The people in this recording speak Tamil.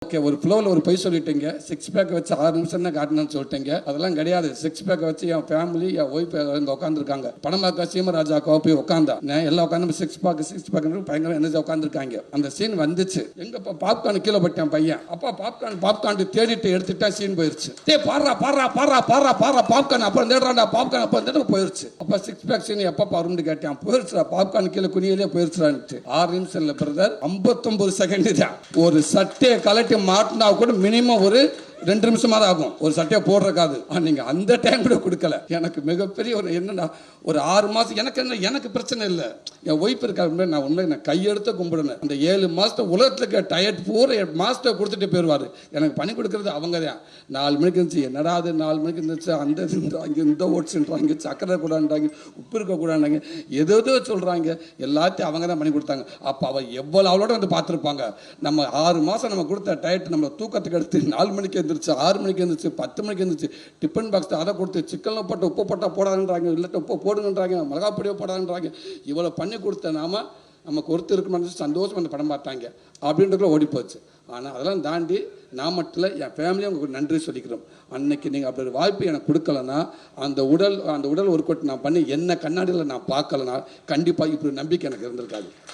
ஓகே, ஒரு ஃப்ளோவில் ஒரு பொய் சொல்லிட்டீங்க. 6 பேக் வச்சு 6 நிமிஷம் தான் காட்டணும்னு சொல்லிட்டீங்க. அதெல்லாம் கிடையாது. 6 பேக் வச்சு என் ஃபேமிலி, என் ஒய்ஃப் இங்கே உட்காந்துருக்காங்க. படம் பார்க்க சீமராஜாக்கோ போய் உட்காந்தா எல்லாம் உட்காந்து 6 பேக் பயங்கர எனர்ஜி உட்காந்துருக்காங்க. அந்த சீன் வந்துச்சு. எங்கப்பா பாப்கார்ன் கீழே பட்டான் பையன். அப்பா பாப்கார்ன் தேடிட்டு எடுத்துட்டா சீன் போயிருச்சு. பாடுறா பாப்கார்ன் அப்புறம் தேடுறாண்டா பாப்கார்ன் அப்புறம் தேட போயிருச்சு. அப்ப 6 பேக் சீன் எப்ப வரும்னு கேட்டேன். போயிருச்சுடா பாப்கார்ன் கீழே குனியிலே போயிருச்சுடான்ட்டு. 6 நிமிஷம் இல்லை பிரதர், 59 செகண்ட் தான். ஒரு சட்டையை கலட்டி மாட்டினா கூட மினிமம் ஒரு 2 நிமிஷமா தான் ஆகும் ஒரு சட்டையை போடுறக்காது. நீங்க அந்த டைம் கூட கொடுக்கல. எனக்கு மிகப்பெரிய ஒரு என்னன்னா, ஒரு 6 மாசம் எனக்கு பிரச்சனை இல்லை. என் ஒய்ஃப் இருக்காரு, நான் உண்மை நான் கையெடுத்து கும்பிடுனேன். அந்த 7 மாசத்தை உலகத்துக்கு டயர்ட் பூரா மாஸ்டர் கொடுத்துட்டு போயிடுவாரு. எனக்கு பண்ணி கொடுக்கறது அவங்க தான். 4 மணிக்கு இருந்துச்சு, என்னடா அது 4 மணிக்கு இருந்துச்சு, அந்த இங்கே இந்த ஓட்ஸ்ன்றாங்க, சக்கரை கூடாண்டாங்க, உப்பு இருக்க கூடாண்டாங்க, ஏதோ சொல்றாங்க. எல்லாத்தையும் அவங்க தான் பண்ணி கொடுத்தாங்க. அப்போ அவள் எவ்வளோ அவளோட வந்து பார்த்துருப்பாங்க. நம்ம 6 மாதம் நம்ம கொடுத்த டயட் நம்ம தூக்கத்துக்கு எடுத்து 4 மணிக்கு எழுந்திரிச்சு, 6 மணிக்கு எழுந்திரிச்சு, 10 மணிக்கு எழுந்திரிச்சு, டிஃபன் பாக்ஸ் அதை கொடுத்து சிக்கனில் போட்டு உப்பு போட்டால் போடாதுன்றாங்க, இல்லாட்ட உப்பு போடுங்கன்றாங்க, மிளகாப்பொடியோ போடாதுன்றாங்க. இவ்வளோ பண்ணி கொடுத்த நமக்கு ஒருத்தர் இருக்குன்னு சந்தோஷம் அந்த படம் பார்த்தாங்க அப்படின்றதுக்குள்ள ஓடி போச்சு. ஆனால் அதெல்லாம் தாண்டி நான் மட்டும் இல்லை, என் ஃபேமிலியும் உங்களுக்கு நன்றி சொல்லிக்கிறோம். அன்னைக்கு நீங்கள் அப்படி ஒரு வாய்ப்பு எனக்கு கொடுக்கலன்னா, அந்த உடல் ஒர்க் அவுட் நான் பண்ணி என்ன கண்ணாடியில் நான் பார்க்கலன்னா கண்டிப்பாக இப்படி நம்பிக்கை எனக்கு இருந்திருக்காது.